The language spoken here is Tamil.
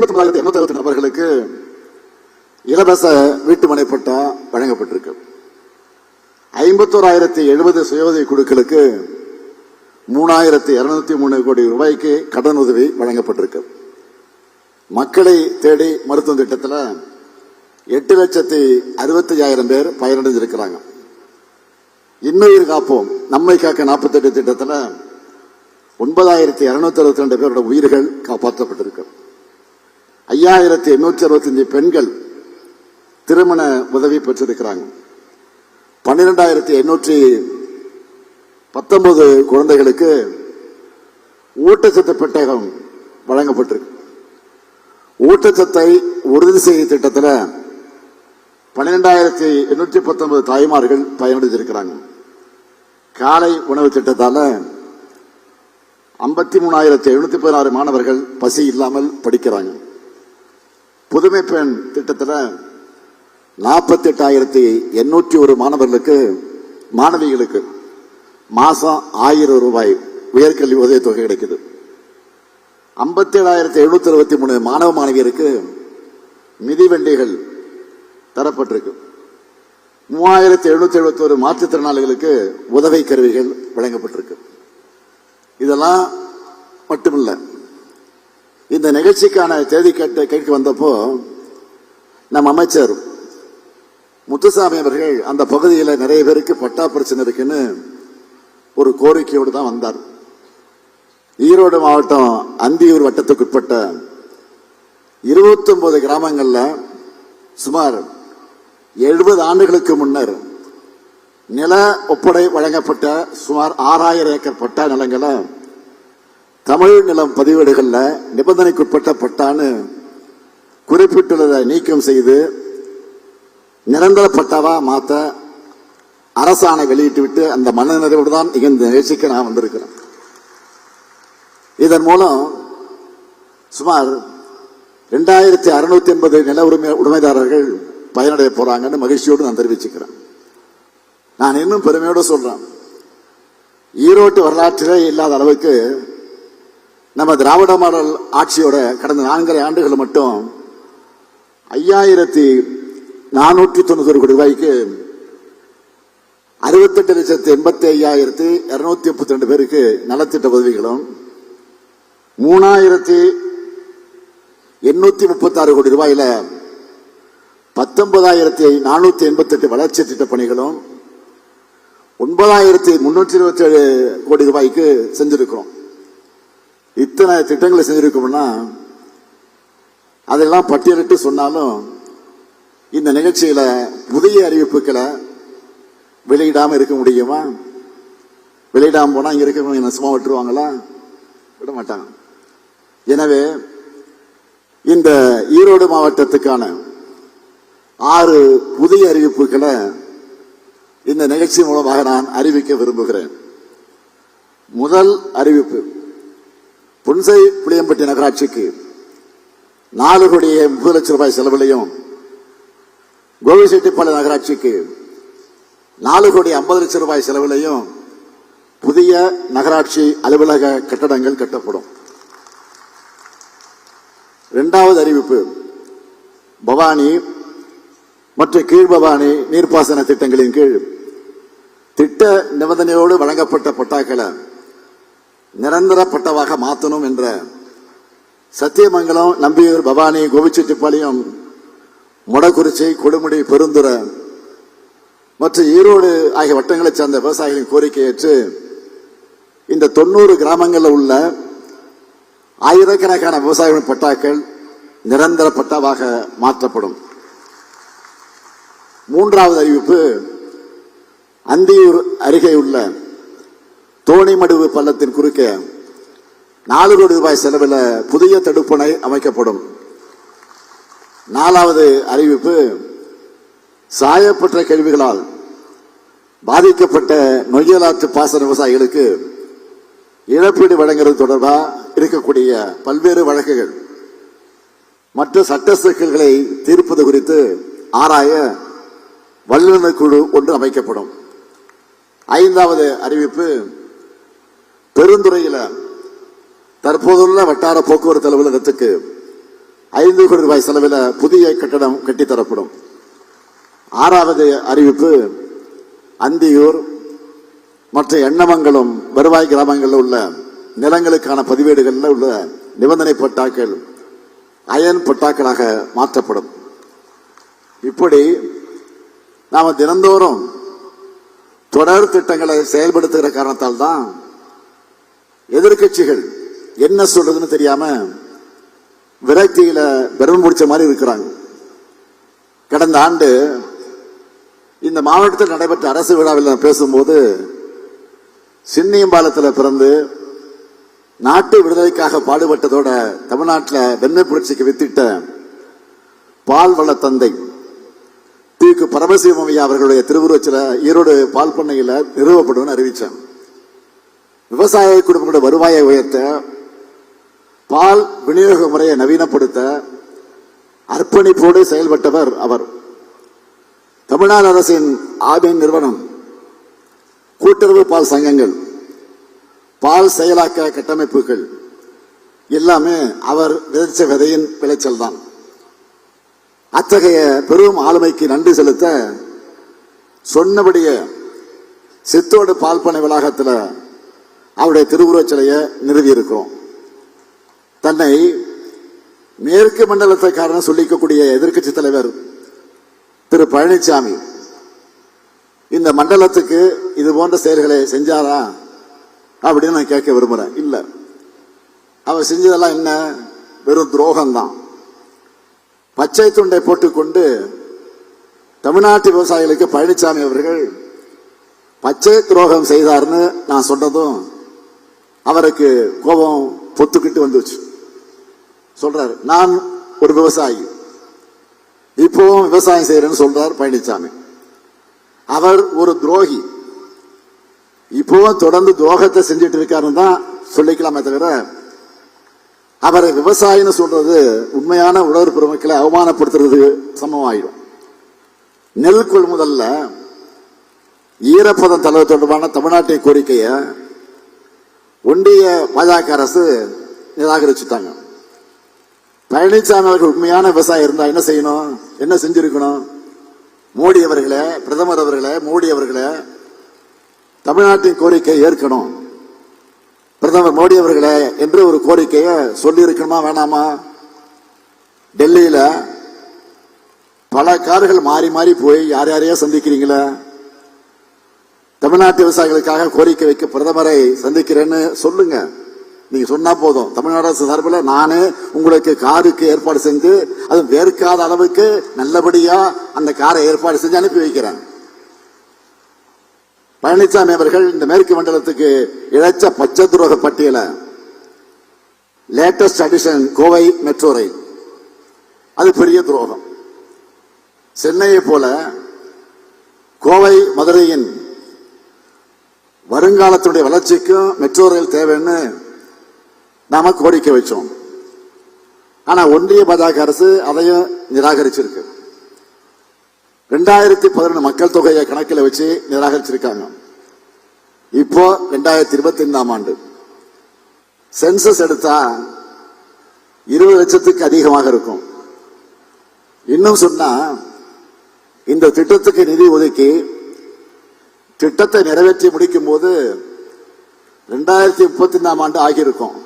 59,860 நபர்களுக்கு இலவச வீட்டுமனை பட்டா வழங்கப்பட்டிருக்கு. 51,070 சுயஉதவி குழுக்களுக்கு 3,203 கோடி ரூபாய்க்கு கடன் உதவி வழங்கப்பட்டிருக்கு. மக்களை தேடி மருத்துவ திட்டத்தில் 8,65,000 பேர் பயனடைஞ்சிருக்கிறாங்க. இன்னுயிர் காப்போம் நம்மை காக்க 48 திட்டத்தில் 9,262 பேரோட உயிர்கள் காப்பாற்றப்பட்டிருக்கு. 5,865 பெண்கள் திருமண உதவி பெற்றிருக்கிறாங்க. 12,819 குழந்தைகளுக்கு ஊட்டச்சத்து பெட்டகம் வழங்கப்பட்டிருக்கு. ஊட்டச்சத்தை உறுதி செய்யும் திட்டத்தில் 12,819 தாய்மார்கள் பயனடைந்திருக்கிறாங்க. காலை உணவு திட்டத்தால 53,716 மாணவர்கள் பசி இல்லாமல் படிக்கிறாங்க. புதுமை பெண் திட்டத்தில் 48,801 மாணவிகளுக்கு மாசம் 1,000 ரூபாய் உயர்கல்வி உதவித்தொகை கிடைக்குது. 57,723 மாணவ மாணவியருக்கு மிதிவண்டிகள் தரப்பட்டிருக்கு. 3,771 மாற்றுத்திறனாளிகளுக்கு உதவி கருவிகள் வழங்கப்பட்டிருக்கு. இதெல்லாம் மட்டுமில்ல, இந்த நிகழ்ச்சிக்கான தேதி கேட்க வந்தப்போ நம் அமைச்சர் முத்துசாமி அவர்கள் அந்த பகுதியில் நிறைய பேருக்கு பட்டா பிரச்சனை இருக்குன்னு ஒரு கோரிக்கையோடு தான் வந்தார். ஈரோடு மாவட்டம் அந்தியூர் வட்டத்துக்குட்பட்ட 29 கிராமங்களில் சுமார் 70 ஆண்டுகளுக்கு முன்னர் நில ஒப்படை வழங்கப்பட்ட சுமார் 6,000 ஏக்கர் பட்டா நிலங்களை தமிழ் நிலம் பதிவேடுகளில் நிபந்தனைக்குட்பட்ட பட்டான்னு குறிப்பிட்டுள்ளதை நீக்கம் செய்து நிரந்தர பட்டாவா மாற்ற அரசாணை வெளியிட்டு விட்டு அந்த மனநிறைவோடு தான் இந்த நிகழ்ச்சிக்கு நான் வந்திருக்கிறேன். இதன் மூலம் சுமார் 2,680 நில உடைமைதாரர்கள் பயனடைய போறாங்கன்னு மகிழ்ச்சியோடு நான் தெரிவிச்சுக்கிறேன். நான் இன்னும் பெருமையோடு சொல்றேன், ஈரோட்டு வரலாற்றிலே இல்லாத அளவுக்கு நம்ம திராவிட மாடல் ஆட்சியோட கடந்த 4.5 ஆண்டுகள் மட்டும் 5,490 கோடி ரூபாய்க்கு 68,85,232 பேருக்கு நலத்திட்ட உதவிகளும் 3,836 கோடி ரூபாயில 19,488 வளர்ச்சி திட்ட பணிகளும் 9,327 கோடி ரூபாய்க்கு செஞ்சிருக்கிறோம். இத்தனை திட்டங்களை செஞ்சிருக்கோம்னா அதெல்லாம் பட்டியலிட்டு சொன்னாலும் இந்த நிகழ்ச்சியில புதிய அறிவிப்புகளை வெளியிடாம இருக்க முடியுமா? வெளியிடாம போனா இங்க இருக்க சும்மா விட்டுருவாங்களா? விட மாட்டாங்க. எனவே இந்த ஈரோடு மாவட்டத்துக்கான 6 புதிய அறிவிப்புகளை இந்த நிகழ்ச்சி மூலமாக நான் அறிவிக்க விரும்புகிறேன். முதல் அறிவிப்பு, புன்சை புளியம்பட்டி நகராட்சிக்கு 4,30,00,000 ரூபாய் செலவிலையும், கோவிச்செட்டிப்பாளையம் நகராட்சிக்கு 4,50,00,000 ரூபாய் செலவிலையும் புதிய நகராட்சி அலுவலக கட்டடங்கள் கட்டப்படும். இரண்டாவது அறிவிப்பு, பவானி மற்றும் கீழ்பவானி நீர்ப்பாசன திட்டங்களின் கீழ் திட்ட நிபந்தனையோடு வழங்கப்பட்ட பட்டாக்களை நிரந்தர பட்டாவாக மாற்றணும் என்ற சத்தியமங்கலம், நம்பியூர், பவானி, கோவிச்செட்டிப்பாளையம், மொடக்குறிச்சி, கொடுமுடி, பெருந்துறை மற்றும் ஈரோடு ஆகிய வட்டங்களைச் சேர்ந்த விவசாயிகளின் கோரிக்கை ஏற்று இந்த 90 கிராமங்களில் உள்ள ஆயிரக்கணக்கான விவசாயிகளின் பட்டாக்கள் நிரந்தர பட்டாவாக மாற்றப்படும். மூன்றாவது அறிவிப்பு, அந்தியூர் அருகே உள்ள தோணிமடுவு பள்ளத்தின் குறுக்கே 4 கோடி ரூபாய் செலவில் புதிய தடுப்பணை அமைக்கப்படும். நாலாவது அறிவிப்பு, சாயப்பட்ட கழிவுகளால் பாதிக்கப்பட்ட நொய்யலாற்று பாசன விவசாயிகளுக்கு இழப்பீடு வழங்குவது தொடர்பாக இருக்கக்கூடிய பல்வேறு வழக்குகள் மற்ற சட்ட சிக்கல்களை தீர்ப்பது குறித்து ஆராய வல்லுநர் குழு ஒன்று அமைக்கப்படும். ஐந்தாவது அறிவிப்பு, பெருந்துறையில் தற்போதுள்ள வட்டார போக்குவரத்து அலுவலகத்துக்கு 5 கோடி ரூபாய் செலவில் புதிய கட்டடம் கட்டித்தரப்படும். 6வது அறிவிப்பு, அந்தியூர் மற்ற எண்ணமங்கலம் வருவாய் கிராமங்களில் உள்ள நிலங்களுக்கான பதிவேடுகளில் உள்ள நிபந்தனை பட்டாக்கள் அயன் பட்டாக்களாக மாற்றப்படும். இப்படி நாம தினந்தோறும் தொடர் திட்டங்களை செயல்படுத்துகிற காரணத்தால் தான் எதிர்கட்சிகள் என்ன சொல்றதுன்னு தெரியாம விரக்தியில பெருமை பிடிச்ச மாதிரி இருக்கிறாங்க. கடந்த ஆண்டு இந்த மாவட்டத்தில் நடைபெற்ற அரசு விழாவில் நான் பேசும்போது, சின்னியம்பாலத்தில் பிறந்து நாட்டு விடுதலைக்காக பாடுபட்டதோட தமிழ்நாட்டில் வெண்மை புரட்சிக்கு வித்திட்ட பால் வள தந்தை திக்கு பரமசிவம் ஐயா அவர்களுடைய திருவுருவச்சில ஈரோடு பால் பண்ணையில் நிறுவப்படும் அறிவிச்சார். விவசாய குடும்பங்களுடைய வருவாயை உயர்த்த, பால் விநியோக முறையை நவீனப்படுத்த அர்ப்பணிப்போடு செயல்பட்டவர் அவர். தமிழ்நாடு அரசின் ஆவின் நிறுவனம், கூட்டுறவு பால் சங்கங்கள், பால் செயலாக்க கட்டமைப்புகள் எல்லாமே அவர் விதைச்ச விதையின் விளைச்சல் தான். அத்தகைய பெரும் ஆளுமைக்கு நன்றி செலுத்த சொன்னபடியே சித்தோடு பால் பண்ணை வளாகத்தில் அவருடைய திருவுருவச் சிலையை நிறுவியிருக்கிறோம். தன்னை மேற்கு மண்டலத்தைக்காரன் சொல்லிக்கக்கூடிய எதிர்க்கட்சி தலைவர் திரு பழனிசாமி இந்த மண்டலத்துக்கு இது போன்ற செயல்களை செஞ்சாரா அப்படின்னு நான் கேட்க விரும்புறேன். இல்ல, அவர் செஞ்சதெல்லாம் என்ன? வெறும் துரோகம்தான். பச்சை துண்டை போட்டுக்கொண்டு தமிழ்நாட்டு விவசாயிகளுக்கு பழனிசாமி அவர்கள் பச்சை துரோகம் செய்தார்னு நான் சொன்னதும் அவருக்கு கோபம் பொத்துக்கிட்டு வந்துச்சு. சொல்றாரு, நான் ஒரு விவசாயி, இப்பவும் விவசாயம் செய்யறேன்னு சொல்றார் பழனிசாமி. அவர் ஒரு துரோகி, இப்பவும் தொடர்ந்து துரோகத்தை செஞ்சுட்டு இருக்காருன்னு தான் சொல்லிக்கலாமே தவிர, அவரை விவசாயின்னு சொல்றது உண்மையான உழவர் பெருமக்களை அவமானப்படுத்துறது சமமாயிடும். நெல் கொள்முதல்ல ஈரப்பதம் தளர்வு தொடர்பான தமிழ்நாட்டின் கோரிக்கையை ஒன்றிய பாஜக அரசு நிராகரிச்சுட்டாங்க. பழனிசாமி அவர்கள் உண்மையான விவசாயம் இருந்தா என்ன செய்யணும்? என்ன செஞ்சிருக்கணும்? மோடி அவர்களே, பிரதமர் அவர்களே, மோடி அவர்களே, தமிழ்நாட்டின் கோரிக்கை ஏற்கணும், பிரதமர் மோடி அவர்களே என்று ஒரு கோரிக்கையை சொல்லி இருக்கணுமா வேணாமா? டெல்லியில பல கார்கள் மாறி மாறி போய் யார் யாரையோ சந்திக்கிறீங்களா? தமிழ்நாட்டு விவசாயிகளுக்காக கோரிக்கை வைக்க பிரதமரை சந்திக்கிறேன்னு சொல்லுங்க. நீங்க சொன்னா போதும். தமிழ்நாடு அரசு சார்பில் நானே உங்களுக்கு காருக்கு ஏற்பாடு செஞ்சு, அது வேர்க்காத அளவுக்கு நல்லபடியா அந்த காரை ஏற்பாடு செஞ்சு அனுப்பி வைக்கிறேன். பழனிசாமி அவர்கள் இந்த மேற்கு மண்டலத்துக்கு இழைச்ச பச்சை துரோக பட்டியலை latest addition Kovai metro rail, அது பெரிய துரோகம். சென்னையை போல கோவை மதுரையின் வருங்காலத்துடைய வளர்ச்சிக்கும் மெட்ரோ ரயில் தேவைன்னு நாம கோரிக்கை வச்சோம். ஆனா ஒன்றிய பாஜக அரசு அதையும் நிராகரிச்சிருக்கு. 2011 மக்கள் தொகையை கணக்கில் வச்சு நிராகரிச்சிருக்காங்க. இப்போ 2025 ஆண்டு சென்சஸ் எடுத்தா 20 லட்சத்துக்கு அதிகமாக இருக்கும். இன்னும் சொன்னா இந்த திட்டத்துக்கு நிதி ஒதுக்கி திட்டத்தை நிறைவேற்றி முடிக்கும் போது 2035 ஆண்டு ஆகியிருக்கும்.